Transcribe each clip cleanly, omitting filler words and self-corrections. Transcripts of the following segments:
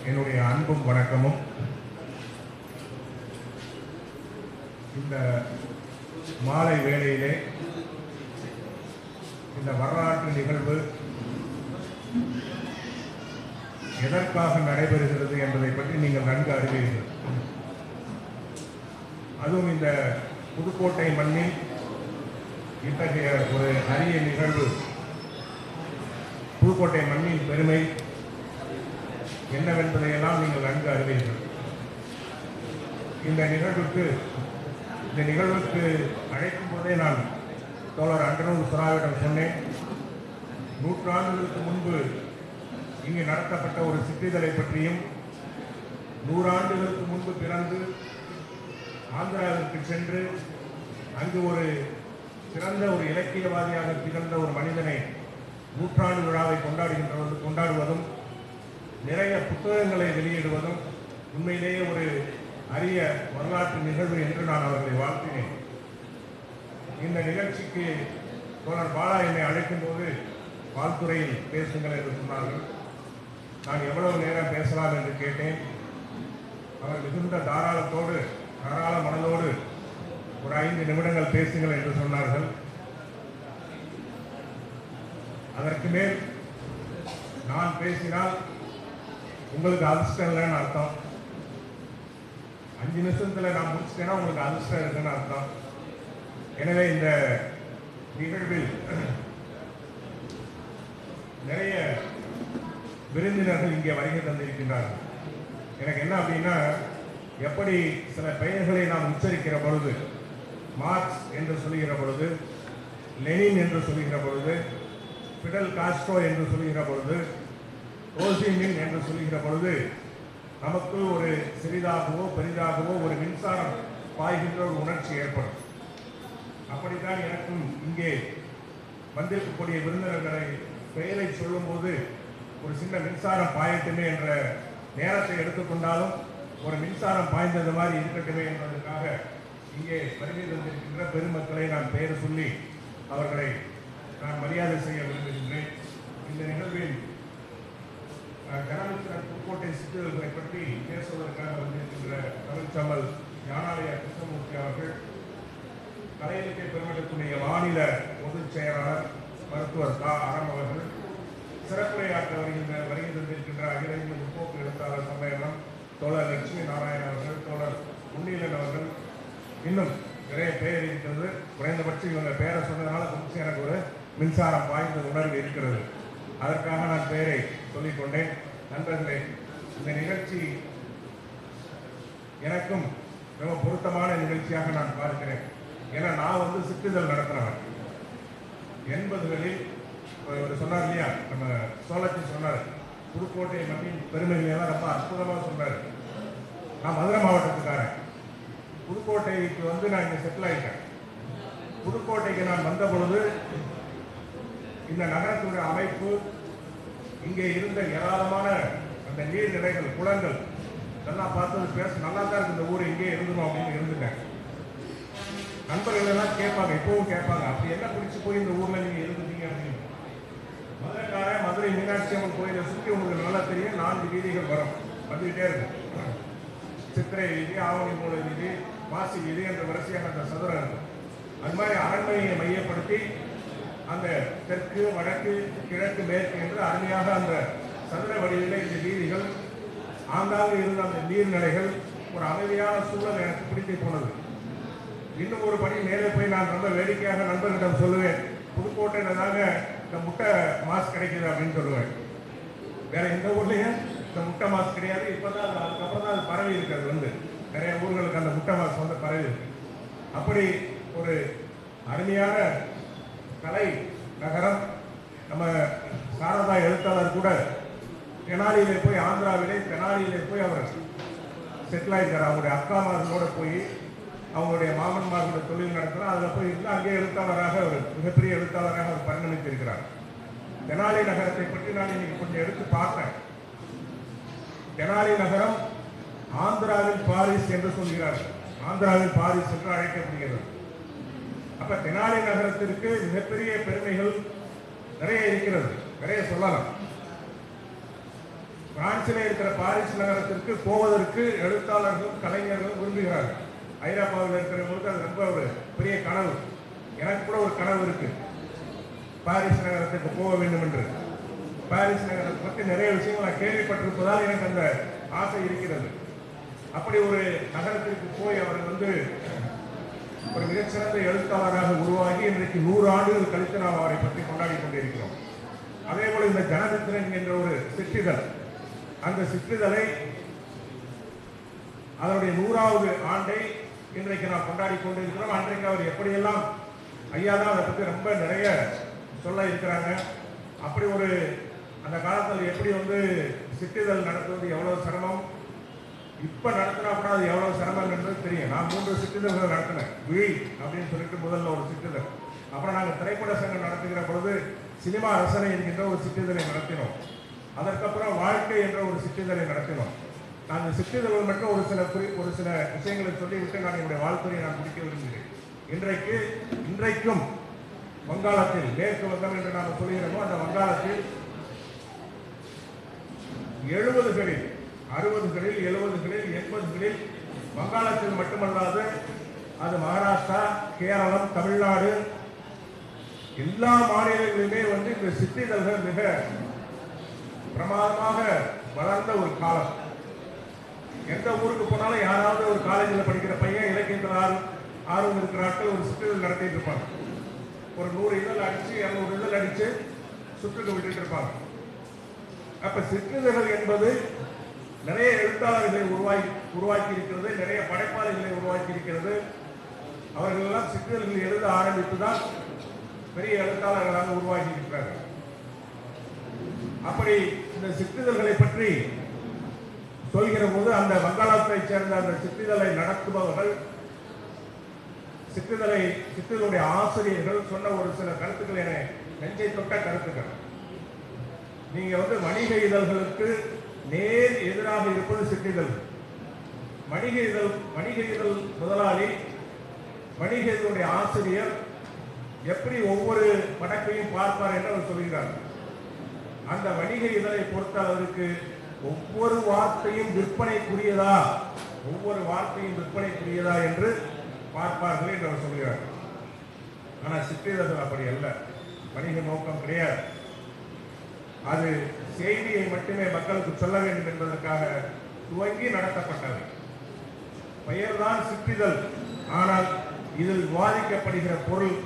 என்னுடைய அன்பும் வணக்கமும். இந்த மாலை வேளையிலே இந்த வரலாற்று நிகழ்வு எதற்காக நடைபெறுகிறது என்பதை பற்றி நீங்கள் நன்கு அறிவீர்கள். அதுவும் இந்த புதுக்கோட்டை மண்ணில் இத்தகைய ஒரு அரிய நிகழ்வு, புதுக்கோட்டை மண்ணின் பெருமை என்னவென்பதையெல்லாம் நீங்கள் நன்கு அறிவீர்கள். இந்த நிகழ்வுக்கு அழைக்கும் போதே நான் தோழர் அண்டனூர் சுறாவிடம் சொன்னேன், 100 ஆண்டுகளுக்கு முன்பு இங்கு நடத்தப்பட்ட ஒரு சிற்றிதழை பற்றியும், 100 ஆண்டுகளுக்கு முன்பு பிறந்து ஆந்திராவிற்கு சென்று அங்கு ஒரு சிறந்த ஒரு இலக்கியவாதியாக திகழ்ந்த ஒரு மனிதனை நூற்றாண்டு விழாவை கொண்டாடுவதும் நிறைய புத்தகங்களை வெளியிடுவதும் உண்மையிலேயே ஒரு அரிய வரலாற்று நிகழ்வு என்று நான் அவர்களை வாழ்த்தினேன். இந்த நிகழ்ச்சிக்கு தோழர் பாலா என்னை அழைக்கும் போது வாழ்த்துறையில் பேசுங்கள் என்று சொன்னார்கள். நான் எவ்வளவு நேரம் பேசலாம் என்று கேட்டேன். அவர் மிகுந்த தாராள மனதோடு ஒரு 5 நிமிடங்கள் பேசுங்கள் என்று சொன்னார்கள். அதற்கு மேல் நான் பேசினால் உங்களுக்கு அதிர்ஷ்டம் இல்லைன்னு அர்த்தம். 5 நிமிஷத்துல நான் முடிச்சிட்டேன்னா உங்களுக்கு அதிர்ஷ்டம் இருக்குன்னு அர்த்தம். எனவே இந்த நிகழ்வில் நிறைய விருந்தினர்கள் இங்கே வருகை தந்திருக்கின்றார்கள். எனக்கு என்ன அப்படின்னா, எப்படி சில பெயர்களை நாம் உச்சரிக்கிற பொழுது, மார்க்ஸ் என்று சொல்லுகிற பொழுது, லெனின் என்று சொல்லுகிற பொழுது, பிடல் காஸ்ட்ரோ என்று சொல்லுகிற பொழுது, ஓசிமின் என்று சொல்லுகிற பொழுது நமக்கு ஒரு சிறிதாகவோ பெரிதாகவோ ஒரு மின்சாரம் பாய்கின்ற ஒரு உணர்ச்சி ஏற்படும். அப்படித்தான் எனக்கும் இங்கே வந்திருக்கக்கூடிய விருந்தினர்களை பெயரை சொல்லும்போது ஒரு சின்ன மின்சாரம் பாயட்டுமே என்ற நேரத்தை எடுத்துக்கொண்டாலும் ஒரு மின்சாரம் பாய்ந்தது மாதிரி இருக்கட்டுமே என்பதற்காக இங்கே வருகை தந்திருக்கின்ற பெருமக்களை நான் பெயர் சொல்லி அவர்களை நான் மரியாதை செய்ய விரும்புகின்றேன். இந்த நிகழ்வில் ஜனமித்திரன் புதுக்கோட்டை சிற்றிதழ்களை பற்றி பேசுவதற்காக வந்திருக்கின்ற தமிழ்ச்சமல் ஞானாலய கிருஷ்ணமூர்த்தி அவர்கள், கலை இலக்கிய பெருமக்களுடைய மாநில பொதுச் செயலாளர் மருத்துவர் அறம் அவர்கள், சிறப்புரையாற்ற வருகை தந்திருக்கின்ற அகில இந்திய முற்போக்கு எழுத்தாளர் சம்மேளனம் தோழர் லட்சுமி நாராயணன் அவர்கள், தோழர் முன்னீலன் அவர்கள், இன்னும் நிறைய பெயர் இருக்கிறது. குறைந்தபட்சம் இவங்க பெயரை சொன்னதுனால கொஞ்சம் எனக்கு ஒரு மின்சாரம் பாய்ந்த உணர்வு இருக்கிறது. அதற்காக நான் பெயரை சொல்லிக்கொண்டேன். நண்பர்களே, இந்த நிகழ்ச்சி எனக்கும் மிக பொருத்தமான நிகழ்ச்சியாக நான் பார்க்கிறேன். ஏன்னா நான் சிற்றிதழ் நடத்தினவன். 80களில் ஒரு சொன்னார் இல்லையா, நம்ம சோழச்சி சொன்னார், புதுக்கோட்டை மண்ணின் பெருமைகளெல்லாம் ரொம்ப அற்புதமாக சொன்னார். நான் மதுரை மாவட்டத்துக்காரன். புதுக்கோட்டைக்கு நான் இங்கே செட்டில் ஆகிட்டேன். புதுக்கோட்டைக்கு நான் வந்த பொழுது இந்த நகரத்துடைய அமைப்பு, இங்கே இருந்த ஏராளமான அந்த நீர்நிலைகள், குளங்கள் நல்லா பார்த்தது நல்லா தான் இருக்கு, இந்த ஊர் இங்கே இருந்துடும் அப்படின்னு இருந்துட்டேன். நண்பர்கள் எல்லாம் கேட்பாங்க, இப்பவும் கேட்பாங்க, அப்படி என்ன பிடிச்சி போய் இந்த ஊர்ல நீங்க இருந்துட்டீங்க அப்படின்னு. மதுரை மீனாட்சி அம்மன் கோயிலை சுற்றி உங்களுக்கு நல்லா தெரியும், 4 வீதிகள் வரும், வந்துகிட்டே இருக்கும். சித்திரை வீதி, ஆவணி மூல வீதி, மாசி வீதி என்ற வரிசையாக அந்த சதுரம் இருக்கும். அது மாதிரி அரண்மனையை மையப்படுத்தி அந்த தெற்கு, வடக்கு, கிழக்கு, மேற்கு என்று அருமையாக அந்த சதுர வடிவிலே இந்த வீதிகள், ஆங்காங்கே இருந்த அந்த நீர்நிலைகள், ஒரு அமைதியான சூழல் எனக்கு பிடித்து போனது. இன்னும் ஒரு படி மேலே போய் நான் ரொம்ப வேடிக்கையாக நண்பர்களிடம் சொல்லுவேன், புதுக்கோட்டையில் தாங்க இந்த முட்டை மாஸ் கிடைக்குது அப்படின்னு சொல்லுவேன். வேற எந்த ஊர்லேயும் இந்த முட்டை மாஸ் கிடையாது. இப்போதான் அதுக்கப்புறம் தான் அது பரவி இருக்கிறது. நிறைய ஊர்களுக்கு அந்த முட்டை மாஸ் பரவி இருக்கு. அப்படி ஒரு அருமையான கலை நகரம். நம்ம சாரதா எழுத்தாளர் கூட தெனாலியிலே போய், ஆந்திராவிலே தெனாலியிலே போய் அவர் செட்டில் ஆகிட்டார். அவங்களுடைய அக்காமார்களோட போய் அவங்களுடைய மாமன்மார்களோட தொழில் நடத்துகிறார். அதில் போய் இருந்து அங்கே எழுத்தாளராக ஒரு மிகப்பெரிய எழுத்தாளராக அவர் பரிணமித்திருக்கிறார். தெனாலி நகரத்தை பற்றி நான் இன்னைக்கு கொஞ்சம் எடுத்து பார்த்தேன். தெனாலி நகரம் ஆந்திராவில் பாரிஸ் என்று சொல்கிறார்கள். ஆந்திராவில் பாரிஸ் என்று அழைக்கப்படுகிறது. அப்ப தெனாலி நகரத்திற்கு மிகப்பெரிய பெருமைகள் நிறைய இருக்கிறது, நிறைய சொல்லலாம். பிரான்சிலே இருக்கிற பாரிஸ் நகரத்திற்கு போவதற்கு எழுத்தாளர்களும் கலைஞர்களும் விரும்புகிறார்கள். ஐரோப்பாவில் இருக்கிறவங்களுக்கு அது ரொம்ப ஒரு பெரிய கனவு. எனக்கு கூட ஒரு கனவு இருக்கு, பாரிஸ் நகரத்துக்கு போக வேண்டும் என்று. பாரிஸ் நகரத்தை பற்றி நிறைய விஷயங்கள் நான் கேள்விப்பட்டிருப்பதால் எனக்கு அந்த ஆசை இருக்கிறது. அப்படி ஒரு நகரத்திற்கு போய் அவர் ஒரு மிகச்சிறந்த எழுத்தாளராக உருவாகி இன்றைக்கு 100 ஆண்டுகள் கழித்து நாம் அவரை பற்றி கொண்டாடி கொண்டிருக்கிறோம். அதே போல இந்த ஜனமித்திரன் என்ற ஒரு சிற்றிதழ், அந்த சிற்றிதழை அதனுடைய 100வது ஆண்டை இன்றைக்கு நாம் கொண்டாடி கொண்டிருக்கிறோம். அன்றைக்கு அவர் எப்படியெல்லாம் ஐயா தான் அதை பற்றி ரொம்ப நிறைய சொல்ல இருக்கிறாங்க. அப்படி ஒரு அந்த காலத்தில் எப்படி சிற்றிதழ் நடத்துவது எவ்வளவு சிரமம், இப்ப நடத்தினா கூட அது எவ்வளவு சிரமம் என்பது தெரியும். நான் 3 சிற்றிதழ்கள் நடத்தினேன். விழி அப்படின்னு சொல்லிட்டு முதல்ல ஒரு சிற்றிதழ், அப்புறம் நாங்கள் திரைப்பட சங்கம் நடத்துகிற பொழுது சினிமா ரசனை என்கின்ற ஒரு சிற்றிதழை நடத்தினோம். அதற்கப்புறம் வாழ்க்கை என்ற ஒரு சிற்றிதழை நடத்தினோம். நான் இந்த சிற்றிதழ்கள் மட்டும் ஒரு சில விஷயங்களை சொல்லிவிட்டு நான் என்னுடைய வாழ்க்கையை நான் முடிக்க விரும்புகிறேன். இன்றைக்கும் வங்காளத்தில் மேற்கு வங்கம் என்று நாம் சொல்கிறோமோ, அந்த வங்காளத்தில் 70களில் 60களில் 70களில் 80களில் வங்காளத்தில் மட்டுமல்லாது அது மகாராஷ்டிரா, கேரளம், தமிழ்நாடு எல்லா மாநிலங்களிலுமே இந்த சிற்றிதழ்கள் மிக பிரமாதமாக வளர்ந்த ஒரு காலம். எந்த ஊருக்கு போனாலும் யாராவது ஒரு காலேஜில் படிக்கிற பையன் இலக்கியத்தில் ஆர்வம் இருக்கிற ஆட்கள் ஒரு சிற்றிதழ் நடத்திட்டு இருப்பாங்க. ஒரு 100 இதழ் அடிச்சு 200 இதழ் அடிச்சு சுற்றுக்கு விட்டுட்டு இருப்பாங்க. அப்ப சிற்றிதழ்கள் என்பது நிறைய எழுத்தாளர்களை உருவாக்கி இருக்கிறது, நிறைய படைப்பாளிகளை உருவாக்கி இருக்கிறது. அவர்கள் எல்லாம் சிற்றிதழ்கள் எழுத ஆரம்பித்துதான் பெரிய எழுத்தாளர்களாக உருவாக்கி இருக்கிறார்கள். அப்படி இந்த சிற்றிதழ்களை பற்றி சொல்கிற போது அந்த வங்காளத்தை சேர்ந்த அந்த சிற்றிதழை நடத்துபவர்கள், சிற்றிதழுடைய ஆசிரியர்கள் சொன்ன ஒரு சில கருத்துக்கள் என நெஞ்சை தொட்ட கருத்துக்கள். நீங்க வணிக இதழ்களுக்கு நேர் எதிராக இருப்பது சிற்றிதழ். வணிக இதழ் முதலாளி, வணிக இதழுடைய ஆசிரியர் எப்படி ஒவ்வொரு படைப்பையும் பார்ப்பார் என்று அவர் சொல்கிறார். அந்த வணிக இதழை பொறுத்த அளவிற்கு ஒவ்வொரு வார்த்தையும் விற்பனைக்குரியதா என்று பார்ப்பார்கள் என்று அவர் சொல்கிறார். ஆனால் சிற்றிதழ்கள் அப்படி அல்ல, வணிக நோக்கம் கிடையாது. அது செய்தியை மட்டுமே மக்களுக்கு சொல்ல வேண்டும் என்பதற்காக துவங்கி நடத்தப்பட்டது. பெயர்தான் சிற்றிதழ், ஆனால் இதில் விவாதிக்கப்படுகிற பொருள்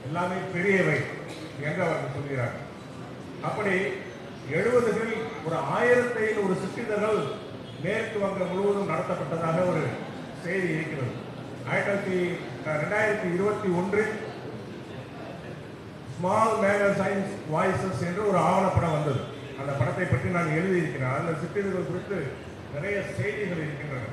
எல்லாமே பெரியவை என்று அவர்கள் சொல்கிறார். அப்படி 70களில் ஒரு 1500 சிற்றிதழ்கள் மேற்கு வங்கம் முழுவதும் நடத்தப்பட்டதாக ஒரு செய்தி இருக்கிறது. 2021 ஸ்மால் மேகசைன்ஸ் வாய்ஸஸ் என்று ஒரு ஆவணப்படம் வந்தது. அந்த படத்தை பற்றி நான் எழுதியிருக்கிறேன். அந்த சிற்றிதழ்கள் குறித்து நிறைய செய்திகள் இருக்கின்றன.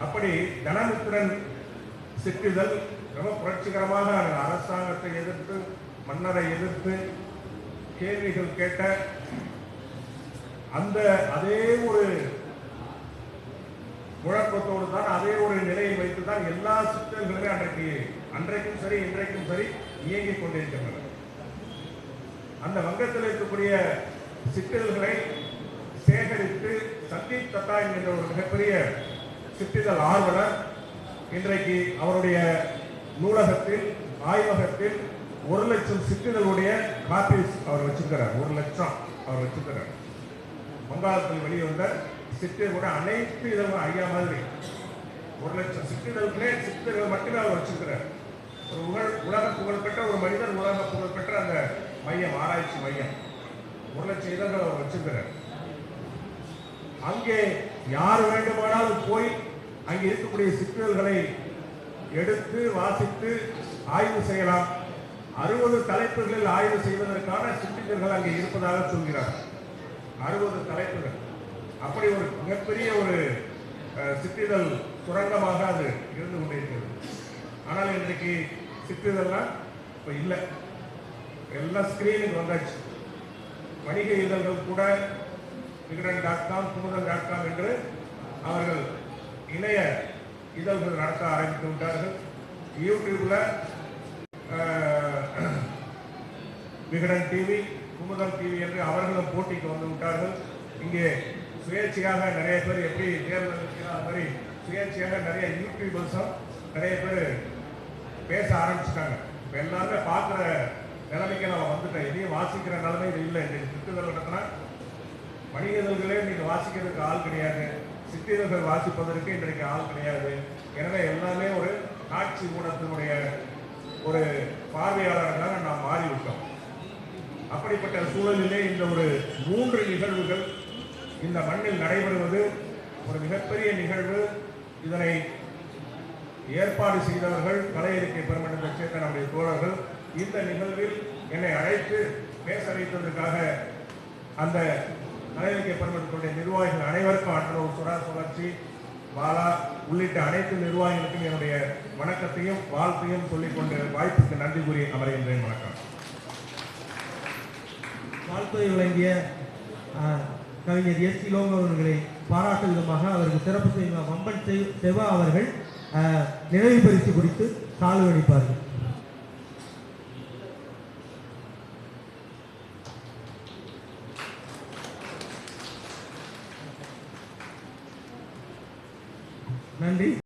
அப்படி தனமித்திரன் சிற்றிதழ் ரொம்ப புரட்சிகரமாக அரசாங்கத்தை எதிர்த்து, மன்னரை எதிர்த்து கேள்விகள் கேட்ட அதே ஒரு முழக்கத்தோடு தான், அதே ஒரு நிலையை வைத்து தான் எல்லா சிற்றிதழ்களுமே அன்றைக்கும் சரி இன்றைக்கும் சரி இயங்கிக் கொண்டிருக்கின்றன. அந்த வங்கத்தில் இருக்கக்கூடிய சிற்றிதழ்களை சேகரித்து சந்தீப் தத்தா என்ற ஒரு மிகப்பெரிய சிற்றிதழ் ஆர்வலர் இன்றைக்கு அவருடைய நூலகத்தில், ஆய்வகத்தில் 1,00,000 சிற்றிதழுடைய காப்பீஸ் அவர் வச்சிருக்கிறார். 1,00,000 அவர் வச்சிருக்கிறார். வங்காளத்தில் வெளிவந்த சிற்றிதழோட அனைத்து இதழ்கள் ஐயா மாதிரி 1,00,000 சிற்றிதழ்கள் மட்டுமே அவர் வச்சிருக்கிறார். ஒரு உலக புகழ்பெற்ற ஒரு மனிதர், உலக புகழ்பெற்ற அந்த மையம், ஆராய்ச்சி மையம், 1,00,000 இதழ்கள் அவர் வச்சிருக்கிறார். அங்கே யார் வேண்டுமானாலும் போய் அங்கே இருக்கக்கூடிய சிற்றிதழ்களை எடுத்து வாசித்து ஆய்வு செய்யலாம். 60 தலைப்புகளில் ஆய்வு செய்வதற்கான சிற்றிதழ்கள் அங்கே இருப்பதாக சொல்கிறார். 60 தலைப்புகள். அப்படி ஒரு மிகப்பெரிய ஒரு சிற்றிதழ் சுரங்கமாக அது இருந்து கொண்டிருக்கிறது. ஆனால் இன்றைக்கு சிற்றிதழ்லாம் இப்ப இல்லை, எல்லாம் ஸ்கிரீனுக்கு வந்தாச்சு. வணிக இதழ்கள் கூட விகடன்.com, குமுதம்.com என்று அவர்கள் இணைய இதழ்கள் நடத்த ஆரம்பித்து விட்டார்கள். யூடியூப்ல விகடன் டிவி, குமுதம் டிவி என்று அவர்களும் போட்டிக்கு வந்து விட்டார்கள். இங்கே சுயேட்சையாக நிறைய பேர் எப்படி தேர்தல் இருக்கிறோம் அது மாதிரி சுயேட்சையாக நிறைய யூடியூபர்ஸும் நிறைய பேர் பேச ஆரம்பிச்சிட்டாங்க. இப்போ எல்லாருமே பார்க்குற நிலைமைக்கு நம்ம வந்துட்டோம். எதையும் வாசிக்கிற நிலைமை இது இல்லை. இன்னைக்கு சிற்றிதழ் நடத்தினா வணிகர்களே இன்னைக்கு வாசிக்கிறதுக்கு ஆள் கிடையாது, சிற்றிதழ்கள் வாசிப்பதற்கு இன்றைக்கு ஆள் கிடையாது. எனவே எல்லாமே ஒரு காட்சி ஊடகத்தினுடைய ஒரு பார்வையாளர்களாக நாம் மாறிவிட்டோம். அப்படிப்பட்ட சூழலிலே இந்த ஒரு 3 நிகழ்வுகள் இந்த மண்ணில் நடைபெறுவது ஒரு மிகப்பெரிய நிகழ்வு. இதனை ஏற்பாடு செய்தவர்கள் கலை இருக்கை பெருமண்டலத்தைச் சேர்ந்த நம்முடைய தோழர்கள். இந்த நிகழ்வில் என்னை அழைத்து பேச வைத்ததற்காக அந்த கலை இருக்கை பெருமண்டலத்துடைய நிர்வாகிகள் அனைவருக்கும் ஆற்றல் சுழற்சி பாலா உள்ளிட்ட அனைத்து நிர்வாகிகளுக்கும் என்னுடைய வணக்கத்தையும் வாழ்த்தையும் சொல்லிக்கொண்டு வாய்ப்புக்கு நன்றி கூறி அமர்கின்றேன். வணக்கம். வாழ்த்துறை வழங்கிய கவிஞர் எஸ். இளங்கோ அவர்களை பாராட்டு விதமாக அவருக்கு சிறப்பு செய்வார் வம்பன் செவா அவர்கள் நினைவு பரிசு குறித்து சால்வை அளிப்பார்கள். நன்றி.